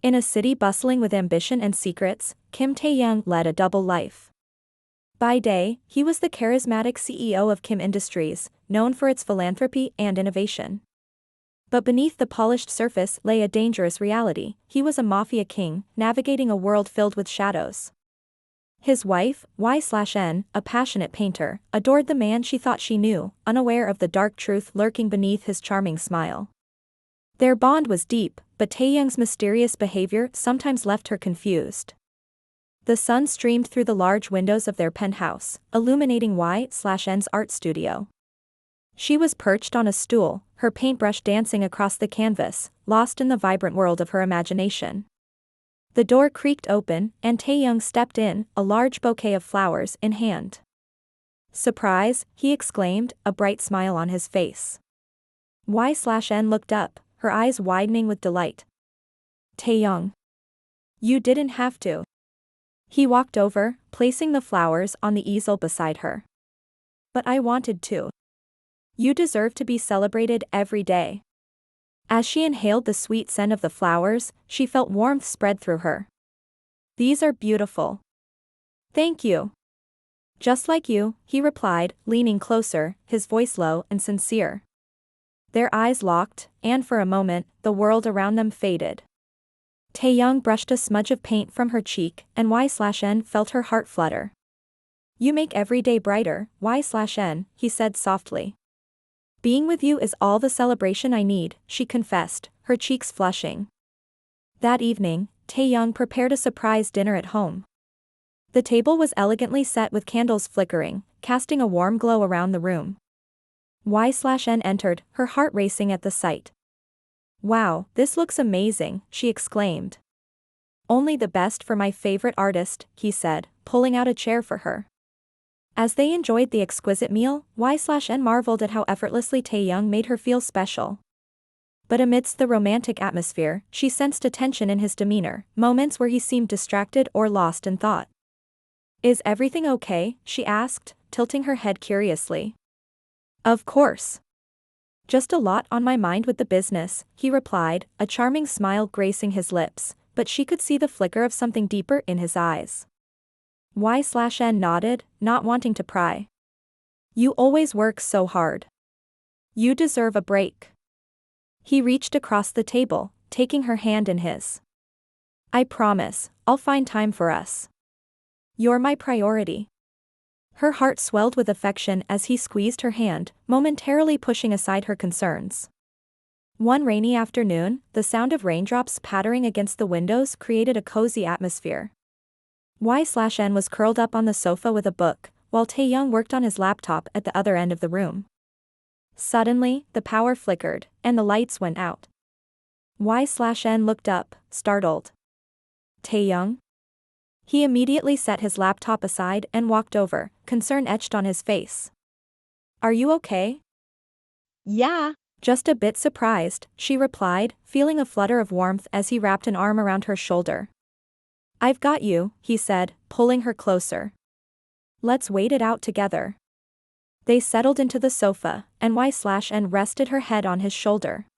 In a city bustling with ambition and secrets, Kim Taehyung led a double life. By day, he was the charismatic CEO of Kim Industries, known for its philanthropy and innovation. But beneath the polished surface lay a dangerous reality. He was a mafia king, navigating a world filled with shadows. His wife, Y/N, a passionate painter, adored the man she thought she knew, unaware of the dark truth lurking beneath his charming smile. Their bond was deep, but Taehyung's mysterious behavior sometimes left her confused. The sun streamed through the large windows of their penthouse, illuminating Y/N's art studio. She was perched on a stool, her paintbrush dancing across the canvas, lost in the vibrant world of her imagination. The door creaked open, and Taehyung stepped in, a large bouquet of flowers in hand. "Surprise," he exclaimed, a bright smile on his face. Y/N looked up, her eyes widening with delight. "Taehyung. You didn't have to." He walked over, placing the flowers on the easel beside her. "But I wanted to. You deserve to be celebrated every day." As she inhaled the sweet scent of the flowers, she felt warmth spread through her. "These are beautiful." "Thank you." "Just like you," he replied, leaning closer, his voice low and sincere. Their eyes locked, and for a moment, the world around them faded. Taehyung brushed a smudge of paint from her cheek, and Y/N felt her heart flutter. "You make every day brighter, Y/N, he said softly. "Being with you is all the celebration I need," she confessed, her cheeks flushing. That evening, Taehyung prepared a surprise dinner at home. The table was elegantly set with candles flickering, casting a warm glow around the room. Y/N entered, her heart racing at the sight. "Wow, this looks amazing," she exclaimed. "Only the best for my favorite artist," he said, pulling out a chair for her. As they enjoyed the exquisite meal, Y/N marveled at how effortlessly Taehyung made her feel special. But amidst the romantic atmosphere, she sensed a tension in his demeanor, moments where he seemed distracted or lost in thought. "Is everything okay?" she asked, tilting her head curiously. "Of course. Just a lot on my mind with the business," he replied, a charming smile gracing his lips, but she could see the flicker of something deeper in his eyes. Y/N nodded, not wanting to pry. "You always work so hard. You deserve a break." He reached across the table, taking her hand in his. "I promise, I'll find time for us. You're my priority." Her heart swelled with affection as he squeezed her hand, momentarily pushing aside her concerns. One rainy afternoon, the sound of raindrops pattering against the windows created a cozy atmosphere. Y/N was curled up on the sofa with a book, while Taehyung worked on his laptop at the other end of the room. Suddenly, the power flickered, and the lights went out. Y/N looked up, startled. "Taehyung?" He immediately set his laptop aside and walked over, concern etched on his face. "Are you okay?" "Yeah." "Just a bit surprised," she replied, feeling a flutter of warmth as he wrapped an arm around her shoulder. "I've got you," he said, pulling her closer. "Let's wait it out together." They settled into the sofa, and Y/N rested her head on his shoulder.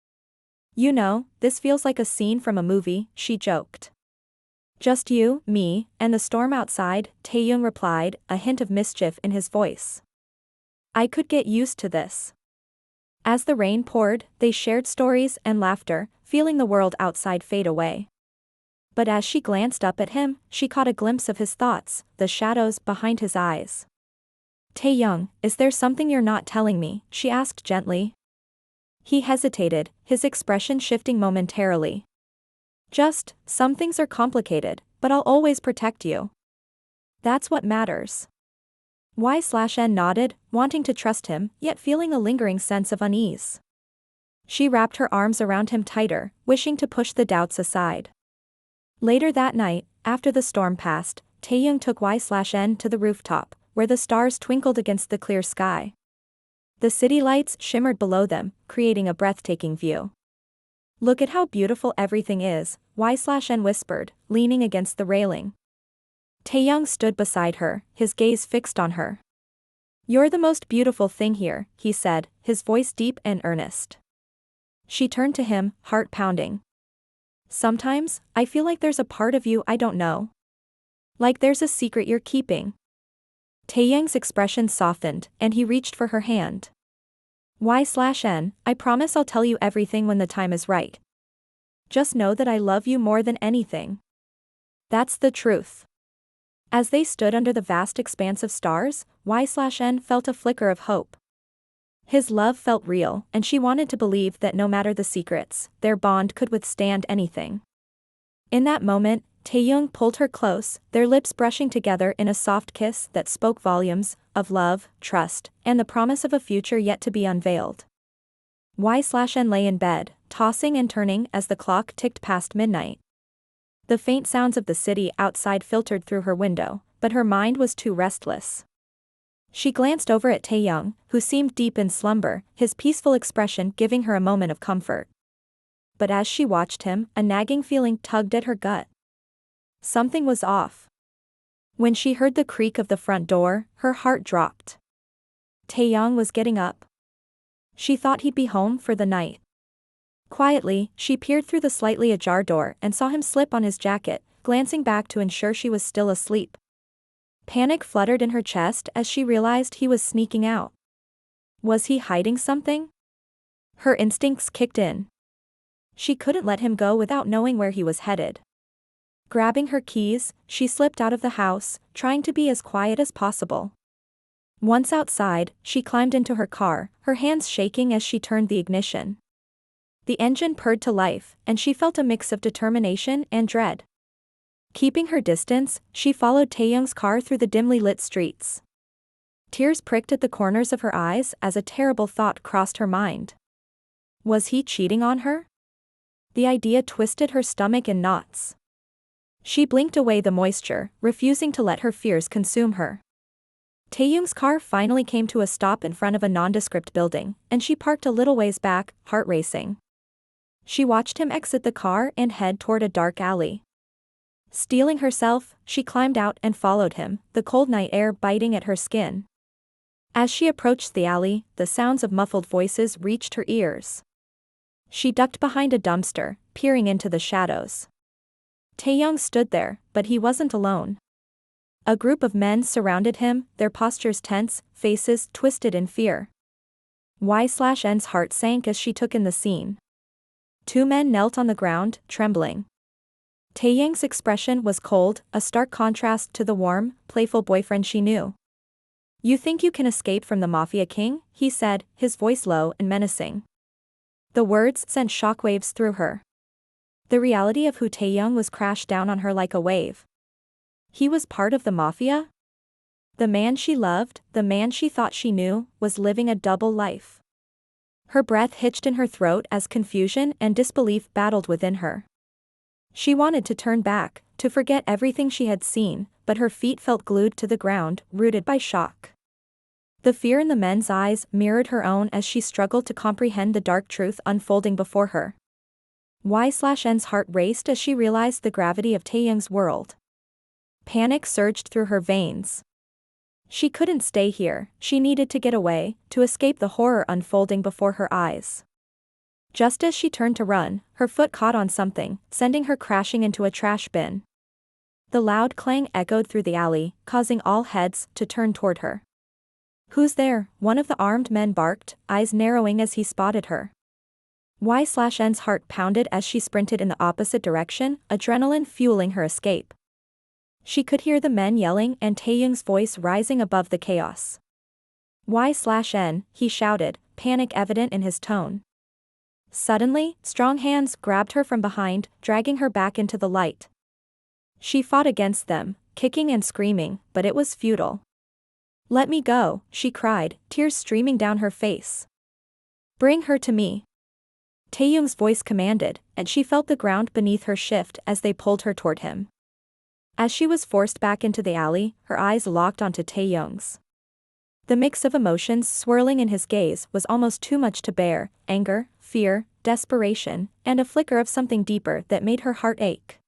"You know, this feels like a scene from a movie," she joked. "Just you, me, and the storm outside," Taehyung replied, a hint of mischief in his voice. "I could get used to this." As the rain poured, they shared stories and laughter, feeling the world outside fade away. But as she glanced up at him, she caught a glimpse of his thoughts, the shadows behind his eyes. "Taehyung, is there something you're not telling me?" she asked gently. He hesitated, his expression shifting momentarily. "Just, some things are complicated, but I'll always protect you. That's what matters." Y/N nodded, wanting to trust him, yet feeling a lingering sense of unease. She wrapped her arms around him tighter, wishing to push the doubts aside. Later that night, after the storm passed, Taehyung took Y/N to the rooftop, where the stars twinkled against the clear sky. The city lights shimmered below them, creating a breathtaking view. "Look at how beautiful everything is," Y/N whispered, leaning against the railing. Taehyung stood beside her, his gaze fixed on her. "You're the most beautiful thing here," he said, his voice deep and earnest. She turned to him, heart pounding. Sometimes, I feel like there's a part of you I don't know. Like there's a secret you're keeping. Taehyung's expression softened, and he reached for her hand. Y/N, I promise I'll tell you everything when the time is right. Just know that I love you more than anything. That's the truth. As they stood under the vast expanse of stars, Y/N felt a flicker of hope. His love felt real, and she wanted to believe that no matter the secrets, their bond could withstand anything. In that moment, Taehyung pulled her close, their lips brushing together in a soft kiss that spoke volumes of love, trust, and the promise of a future yet to be unveiled. Y/N lay in bed, tossing and turning as the clock ticked past midnight. The faint sounds of the city outside filtered through her window, but her mind was too restless. She glanced over at Taehyung, who seemed deep in slumber, his peaceful expression giving her a moment of comfort. But as she watched him, a nagging feeling tugged at her gut. Something was off. When she heard the creak of the front door, her heart dropped. Taehyung was getting up. She thought he'd be home for the night. Quietly, she peered through the slightly ajar door and saw him slip on his jacket, glancing back to ensure she was still asleep. Panic fluttered in her chest as she realized he was sneaking out. Was he hiding something? Her instincts kicked in. She couldn't let him go without knowing where he was headed. Grabbing her keys, she slipped out of the house, trying to be as quiet as possible. Once outside, she climbed into her car, her hands shaking as she turned the ignition. The engine purred to life, and she felt a mix of determination and dread. Keeping her distance, she followed Taehyung's car through the dimly lit streets. Tears pricked at the corners of her eyes as a terrible thought crossed her mind. Was he cheating on her? The idea twisted her stomach in knots. She blinked away the moisture, refusing to let her fears consume her. Taehyung's car finally came to a stop in front of a nondescript building, and she parked a little ways back, heart racing. She watched him exit the car and head toward a dark alley. Steeling herself, she climbed out and followed him, the cold night air biting at her skin. As she approached the alley, the sounds of muffled voices reached her ears. She ducked behind a dumpster, peering into the shadows. Taehyung stood there, but he wasn't alone. A group of men surrounded him, their postures tense, faces twisted in fear. Y/N's heart sank as she took in the scene. Two men knelt on the ground, trembling. Taehyung's expression was cold, a stark contrast to the warm, playful boyfriend she knew. "You think you can escape from the Mafia king?" he said, his voice low and menacing. The words sent shockwaves through her. The reality of who Taehyung was crashed down on her like a wave. He was part of the Mafia? The man she loved, the man she thought she knew, was living a double life. Her breath hitched in her throat as confusion and disbelief battled within her. She wanted to turn back, to forget everything she had seen, but her feet felt glued to the ground, rooted by shock. The fear in the men's eyes mirrored her own as she struggled to comprehend the dark truth unfolding before her. Y/N's heart raced as she realized the gravity of Taehyung's world. Panic surged through her veins. She couldn't stay here, she needed to get away, to escape the horror unfolding before her eyes. Just as she turned to run, her foot caught on something, sending her crashing into a trash bin. The loud clang echoed through the alley, causing all heads to turn toward her. "Who's there?" one of the armed men barked, eyes narrowing as he spotted her. Y/N's heart pounded as she sprinted in the opposite direction, adrenaline fueling her escape. She could hear the men yelling and Taehyung's voice rising above the chaos. "Y/N," he shouted, panic evident in his tone. Suddenly, strong hands grabbed her from behind, dragging her back into the light. She fought against them, kicking and screaming, but it was futile. "Let me go," she cried, tears streaming down her face. "Bring her to me." Taehyung's voice commanded, and she felt the ground beneath her shift as they pulled her toward him. As she was forced back into the alley, her eyes locked onto Taehyung's. The mix of emotions swirling in his gaze was almost too much to bear: anger, fear, desperation, and a flicker of something deeper that made her heart ache.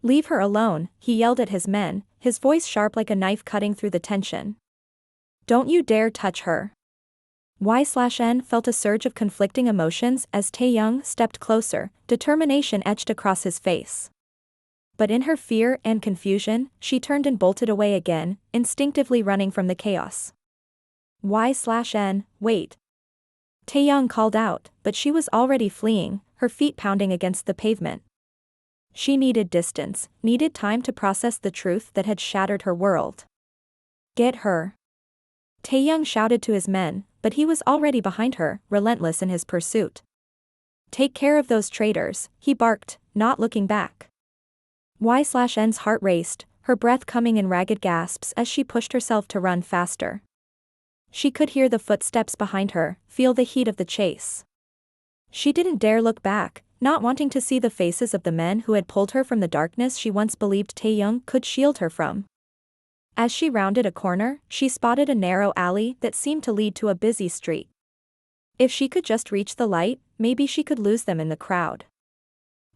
"Leave her alone," he yelled at his men, his voice sharp like a knife cutting through the tension. "Don't you dare touch her." Y/N felt a surge of conflicting emotions as Taehyung stepped closer, determination etched across his face. But in her fear and confusion, she turned and bolted away again, instinctively running from the chaos. Y/N, wait. Taehyung called out, but she was already fleeing, her feet pounding against the pavement. She needed distance, needed time to process the truth that had shattered her world. Get her. Taehyung shouted to his men, but he was already behind her, relentless in his pursuit. Take care of those traitors, he barked, not looking back. Y/N's heart raced, her breath coming in ragged gasps as she pushed herself to run faster. She could hear the footsteps behind her, feel the heat of the chase. She didn't dare look back, not wanting to see the faces of the men who had pulled her from the darkness she once believed Taehyung could shield her from. As she rounded a corner, she spotted a narrow alley that seemed to lead to a busy street. If she could just reach the light, maybe she could lose them in the crowd.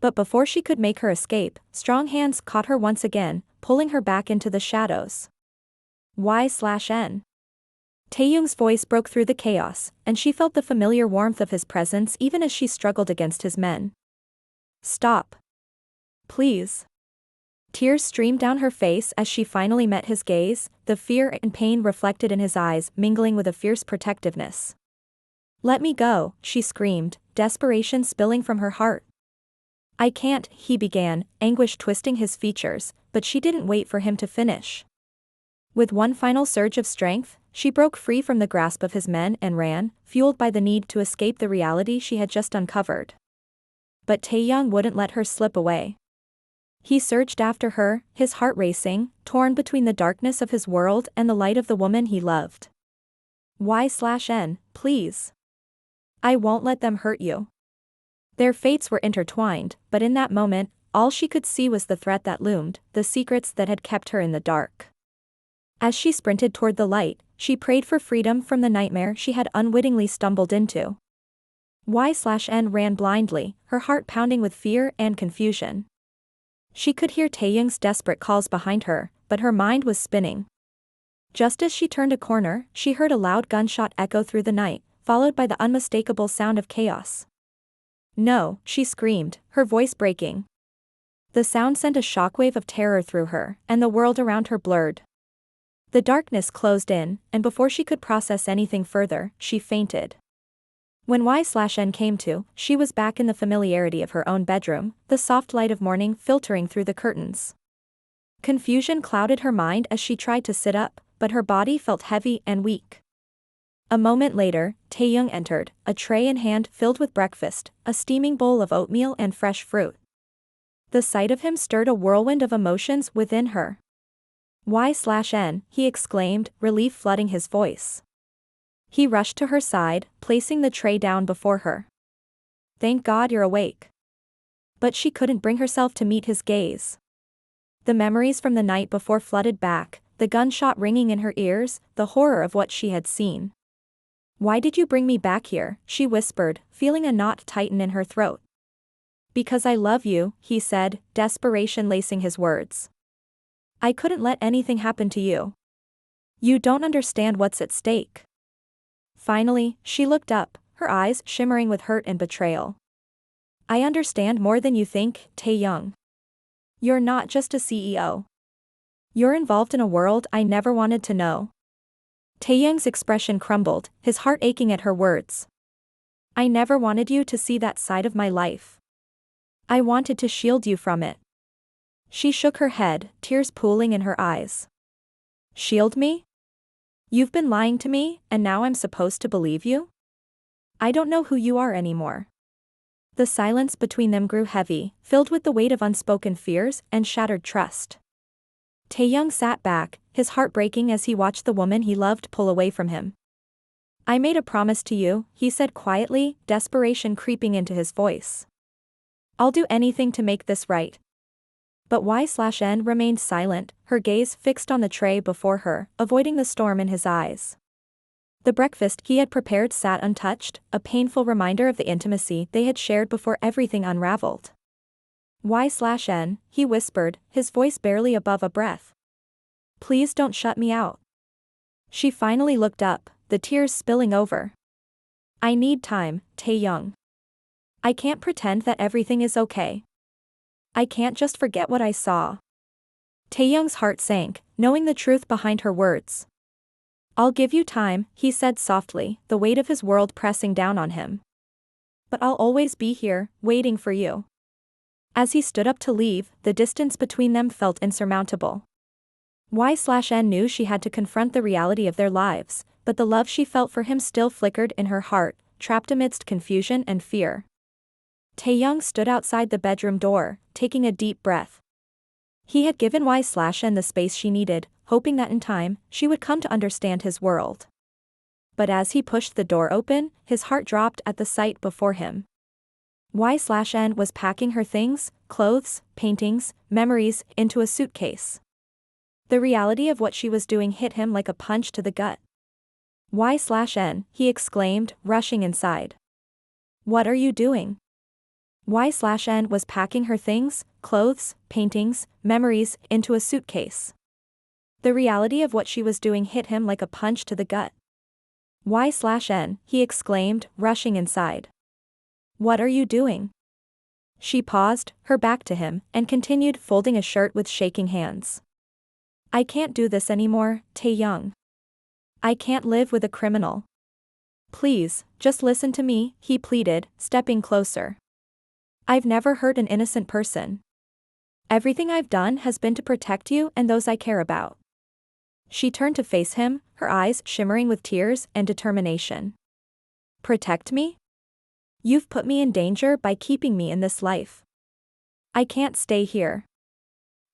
But before she could make her escape, strong hands caught her once again, pulling her back into the shadows. Y/N. Taehyung's voice broke through the chaos, and she felt the familiar warmth of his presence even as she struggled against his men. Stop. Please. Tears streamed down her face as she finally met his gaze, the fear and pain reflected in his eyes mingling with a fierce protectiveness. Let me go, she screamed, desperation spilling from her heart. I can't, he began, anguish twisting his features, but she didn't wait for him to finish. With one final surge of strength, she broke free from the grasp of his men and ran, fueled by the need to escape the reality she had just uncovered. But Taehyung wouldn't let her slip away. He surged after her, his heart racing, torn between the darkness of his world and the light of the woman he loved. Y/N, please. I won't let them hurt you. Their fates were intertwined, but in that moment, all she could see was the threat that loomed, the secrets that had kept her in the dark. As she sprinted toward the light, she prayed for freedom from the nightmare she had unwittingly stumbled into. Y/N ran blindly, her heart pounding with fear and confusion. She could hear Taehyung's desperate calls behind her, but her mind was spinning. Just as she turned a corner, she heard a loud gunshot echo through the night, followed by the unmistakable sound of chaos. No, she screamed, her voice breaking. The sound sent a shockwave of terror through her, and the world around her blurred. The darkness closed in, and before she could process anything further, she fainted. When Y/N came to, she was back in the familiarity of her own bedroom, the soft light of morning filtering through the curtains. Confusion clouded her mind as she tried to sit up, but her body felt heavy and weak. A moment later, Taehyung entered, a tray in hand filled with breakfast, a steaming bowl of oatmeal and fresh fruit. The sight of him stirred a whirlwind of emotions within her. Y/N, he exclaimed, relief flooding his voice. He rushed to her side, placing the tray down before her. Thank God you're awake. But she couldn't bring herself to meet his gaze. The memories from the night before flooded back, the gunshot ringing in her ears, the horror of what she had seen. Why did you bring me back here, she whispered, feeling a knot tighten in her throat. Because I love you, he said, desperation lacing his words. I couldn't let anything happen to you. You don't understand what's at stake. Finally, she looked up, her eyes shimmering with hurt and betrayal. I understand more than you think, Taehyung. You're not just a CEO. You're involved in a world I never wanted to know. Taehyung's expression crumbled, his heart aching at her words. I never wanted you to see that side of my life. I wanted to shield you from it. She shook her head, tears pooling in her eyes. Shield me? You've been lying to me, and now I'm supposed to believe you? I don't know who you are anymore. The silence between them grew heavy, filled with the weight of unspoken fears and shattered trust. Taehyung sat back, his heart breaking as he watched the woman he loved pull away from him. I made a promise to you, he said quietly, desperation creeping into his voice. I'll do anything to make this right. But Y/N remained silent, her gaze fixed on the tray before her, avoiding the storm in his eyes. The breakfast he had prepared sat untouched, a painful reminder of the intimacy they had shared before everything unraveled. Y/N, he whispered, his voice barely above a breath. Please don't shut me out. She finally looked up, the tears spilling over. I need time, Taehyung. I can't pretend that everything is okay. I can't just forget what I saw. Taehyung's heart sank, knowing the truth behind her words. I'll give you time, he said softly, the weight of his world pressing down on him. But I'll always be here, waiting for you. As he stood up to leave, the distance between them felt insurmountable. Y/N knew she had to confront the reality of their lives, but the love she felt for him still flickered in her heart, trapped amidst confusion and fear. Taehyung stood outside the bedroom door, taking a deep breath. He had given Y/N the space she needed, hoping that in time, she would come to understand his world. But as he pushed the door open, his heart dropped at the sight before him. Y/N was packing her things, clothes, paintings, memories, into a suitcase. The reality of what she was doing hit him like a punch to the gut. Y/N, he exclaimed, rushing inside. What are you doing? Y/N was packing her things, clothes, paintings, memories, into a suitcase. The reality of what she was doing hit him like a punch to the gut. Y/N, he exclaimed, rushing inside. What are you doing? She paused, her back to him, and continued folding a shirt with shaking hands. I can't do this anymore, Taehyung. I can't live with a criminal. Please, just listen to me, he pleaded, stepping closer. I've never hurt an innocent person. Everything I've done has been to protect you and those I care about. She turned to face him, her eyes shimmering with tears and determination. Protect me? You've put me in danger by keeping me in this life. I can't stay here.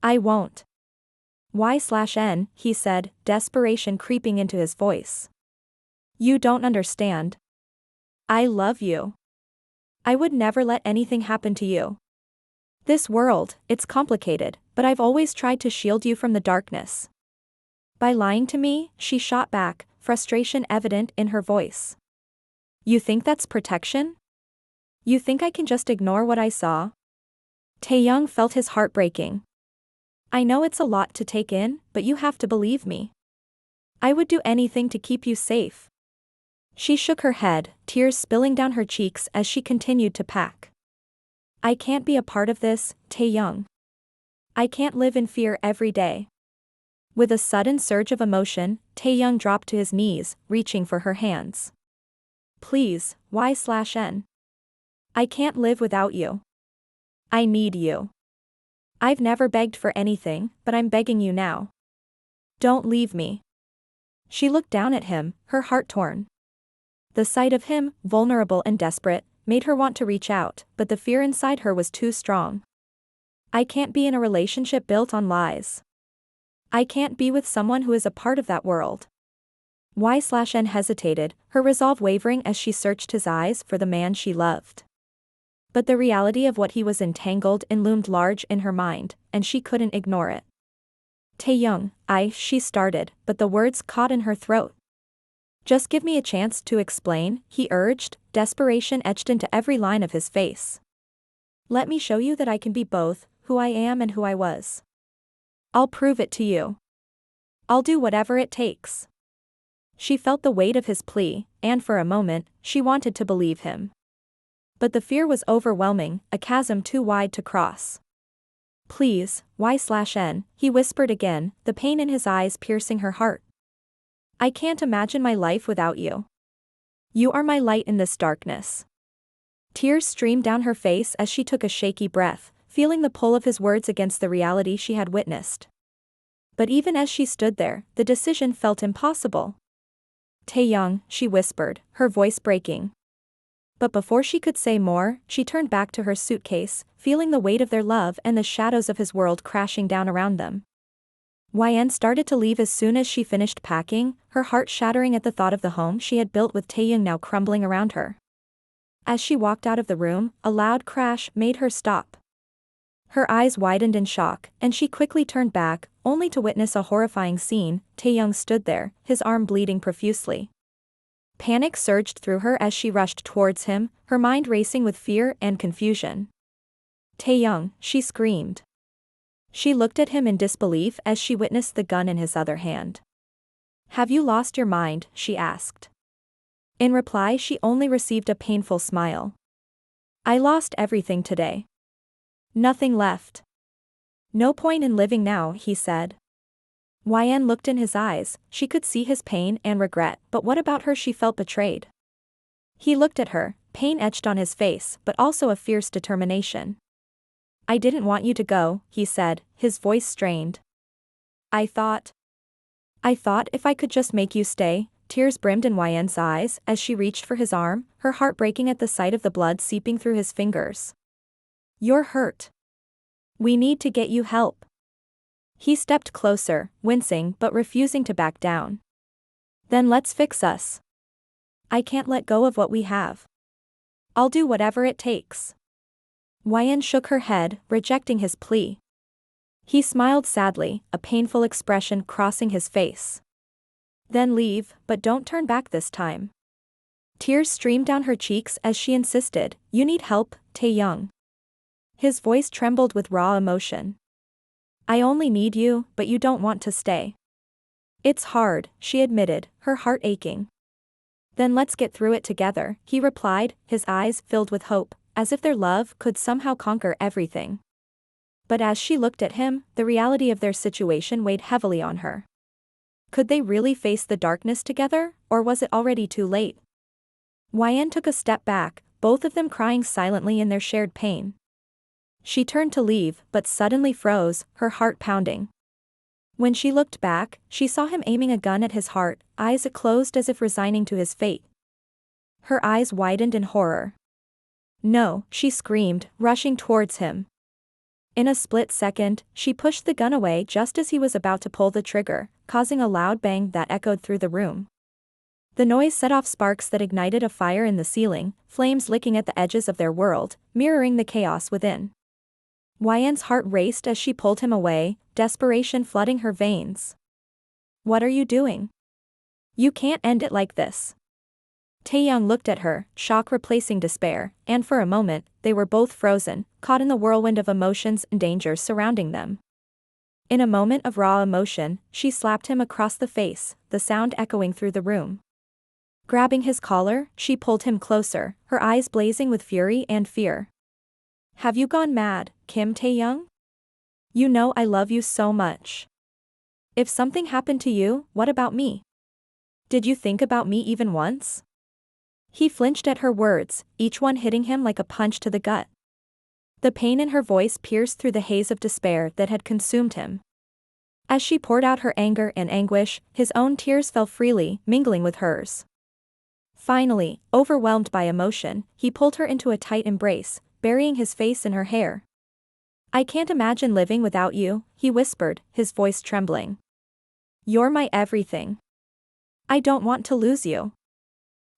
I won't. Y/N, he said, desperation creeping into his voice. You don't understand. I love you. I would never let anything happen to you. This world, it's complicated, but I've always tried to shield you from the darkness. By lying to me, she shot back, frustration evident in her voice. You think that's protection? You think I can just ignore what I saw? Taehyung felt his heart breaking. I know it's a lot to take in, but you have to believe me. I would do anything to keep you safe. She shook her head, tears spilling down her cheeks as she continued to pack. I can't be a part of this, Taehyung. I can't live in fear every day. With a sudden surge of emotion, Taehyung dropped to his knees, reaching for her hands. Please, Y/N. I can't live without you. I need you. I've never begged for anything, but I'm begging you now. Don't leave me. She looked down at him, her heart torn. The sight of him, vulnerable and desperate, made her want to reach out, but the fear inside her was too strong. I can't be in a relationship built on lies. I can't be with someone who is a part of that world. Y/N hesitated, her resolve wavering as she searched his eyes for the man she loved. But the reality of what he was entangled in loomed large in her mind, and she couldn't ignore it. Taehyung, she started, but the words caught in her throat. Just give me a chance to explain, he urged, desperation etched into every line of his face. Let me show you that I can be both, who I am and who I was. I'll prove it to you. I'll do whatever it takes. She felt the weight of his plea, and for a moment, she wanted to believe him. But the fear was overwhelming, a chasm too wide to cross. Please, Y/N, he whispered again, the pain in his eyes piercing her heart. I can't imagine my life without you. You are my light in this darkness. Tears streamed down her face as she took a shaky breath, feeling the pull of his words against the reality she had witnessed. But even as she stood there, the decision felt impossible. Taehyung, she whispered, her voice breaking. But before she could say more, she turned back to her suitcase, feeling the weight of their love and the shadows of his world crashing down around them. YN started to leave as soon as she finished packing, her heart shattering at the thought of the home she had built with Taehyung now crumbling around her. As she walked out of the room, a loud crash made her stop. Her eyes widened in shock, and she quickly turned back, only to witness a horrifying scene. Taehyung stood there, his arm bleeding profusely. Panic surged through her as she rushed towards him, her mind racing with fear and confusion. Taehyung, she screamed. She looked at him in disbelief as she witnessed the gun in his other hand. Have you lost your mind? She asked. In reply, she only received a painful smile. I lost everything today. Nothing left. No point in living now, he said. YN looked in his eyes, she could see his pain and regret, but what about her? She felt betrayed. He looked at her, pain etched on his face, but also a fierce determination. I didn't want you to go, he said, his voice strained. I thought if I could just make you stay. Tears brimmed in YN's eyes as she reached for his arm, her heart breaking at the sight of the blood seeping through his fingers. You're hurt. We need to get you help. He stepped closer, wincing but refusing to back down. Then let's fix us. I can't let go of what we have. I'll do whatever it takes. YN shook her head, rejecting his plea. He smiled sadly, a painful expression crossing his face. Then leave, but don't turn back this time. Tears streamed down her cheeks as she insisted, you need help, Taehyung. His voice trembled with raw emotion. I only need you, but you don't want to stay. It's hard, she admitted, her heart aching. Then let's get through it together, he replied, his eyes filled with hope, as if their love could somehow conquer everything. But as she looked at him, the reality of their situation weighed heavily on her. Could they really face the darkness together, or was it already too late? YN took a step back, both of them crying silently in their shared pain. She turned to leave, but suddenly froze, her heart pounding. When she looked back, she saw him aiming a gun at his heart, eyes closed as if resigning to his fate. Her eyes widened in horror. No, she screamed, rushing towards him. In a split second, she pushed the gun away just as he was about to pull the trigger, causing a loud bang that echoed through the room. The noise set off sparks that ignited a fire in the ceiling, flames licking at the edges of their world, mirroring the chaos within. YN's heart raced as she pulled him away, desperation flooding her veins. What are you doing? You can't end it like this. Taehyung looked at her, shock replacing despair, and for a moment, they were both frozen, caught in the whirlwind of emotions and dangers surrounding them. In a moment of raw emotion, she slapped him across the face, the sound echoing through the room. Grabbing his collar, she pulled him closer, her eyes blazing with fury and fear. Have you gone mad, Kim Taehyung? You know I love you so much. If something happened to you, what about me? Did you think about me even once? He flinched at her words, each one hitting him like a punch to the gut. The pain in her voice pierced through the haze of despair that had consumed him. As she poured out her anger and anguish, his own tears fell freely, mingling with hers. Finally, overwhelmed by emotion, he pulled her into a tight embrace, burying his face in her hair. I can't imagine living without you, he whispered, his voice trembling. You're my everything. I don't want to lose you.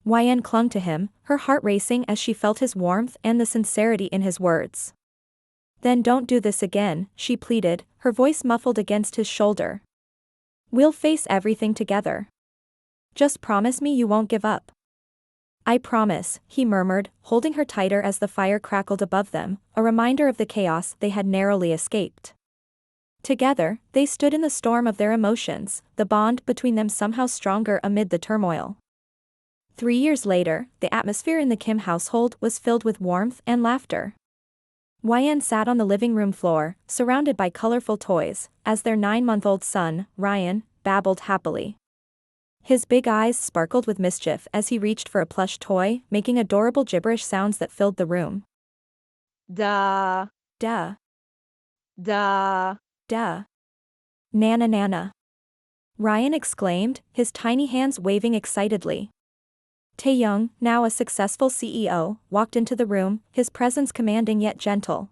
YN clung to him, her heart racing as she felt his warmth and the sincerity in his words. Then don't do this again, she pleaded, her voice muffled against his shoulder. We'll face everything together. Just promise me you won't give up. I promise, he murmured, holding her tighter as the fire crackled above them, a reminder of the chaos they had narrowly escaped. Together, they stood in the storm of their emotions, the bond between them somehow stronger amid the turmoil. 3 years later, the atmosphere in the Kim household was filled with warmth and laughter. YN sat on the living room floor, surrounded by colorful toys, as their 9-month-old son, Ryan, babbled happily. His big eyes sparkled with mischief as he reached for a plush toy, making adorable gibberish sounds that filled the room. Da. Da. Da. Da. Nana nana. Ryan exclaimed, his tiny hands waving excitedly. Taehyung, now a successful CEO, walked into the room, his presence commanding yet gentle.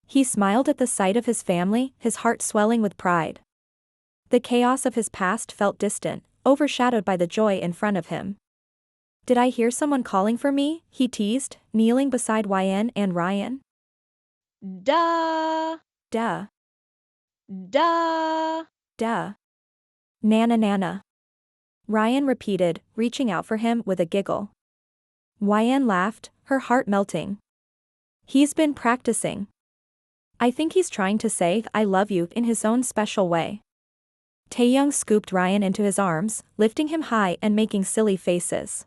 He smiled at the sight of his family, his heart swelling with pride. The chaos of his past felt distant, overshadowed by the joy in front of him. Did I hear someone calling for me? He teased, kneeling beside YN and Ryan. Da. Da. Da. Da. Nana nana. Ryan repeated, reaching out for him with a giggle. YN laughed, her heart melting. He's been practicing. I think he's trying to say I love you in his own special way. Taehyung scooped Ryan into his arms, lifting him high and making silly faces.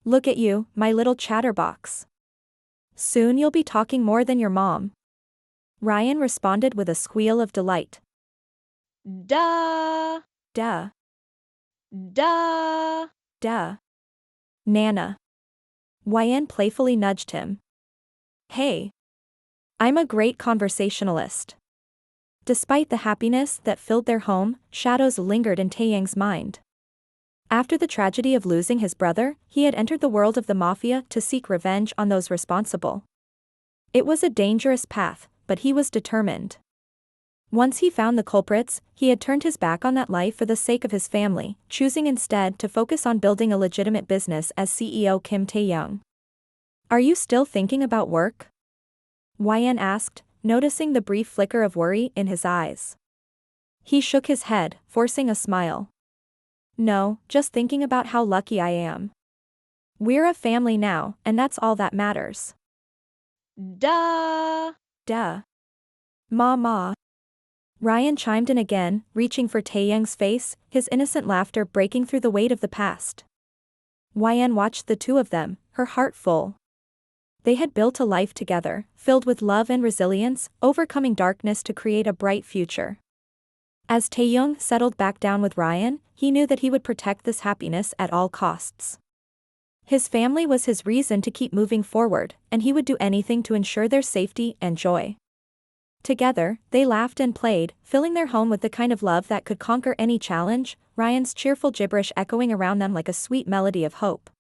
Look at you, my little chatterbox. Soon you'll be talking more than your mom. Ryan responded with a squeal of delight. Duh. Duh. Duh. Duh. Nana. Ryan playfully nudged him. Hey. I'm a great conversationalist. Despite the happiness that filled their home, shadows lingered in Taehyung's mind. After the tragedy of losing his brother, he had entered the world of the Mafia to seek revenge on those responsible. It was a dangerous path, but he was determined. Once he found the culprits, he had turned his back on that life for the sake of his family, choosing instead to focus on building a legitimate business as CEO KIMTAEHYUNG. Are you still thinking about work? Ryan asked, noticing the brief flicker of worry in his eyes. He shook his head, forcing a smile. No, just thinking about how lucky I am. We're a family now, and that's all that matters. Duh. Duh. Ma. Ryan chimed in again, reaching for Taehyung's face, his innocent laughter breaking through the weight of the past. Ryan watched the two of them, her heart full. They had built a life together, filled with love and resilience, overcoming darkness to create a bright future. As Taehyung settled back down with Ryan, he knew that he would protect this happiness at all costs. His family was his reason to keep moving forward, and he would do anything to ensure their safety and joy. Together, they laughed and played, filling their home with the kind of love that could conquer any challenge, Ryan's cheerful gibberish echoing around them like a sweet melody of hope.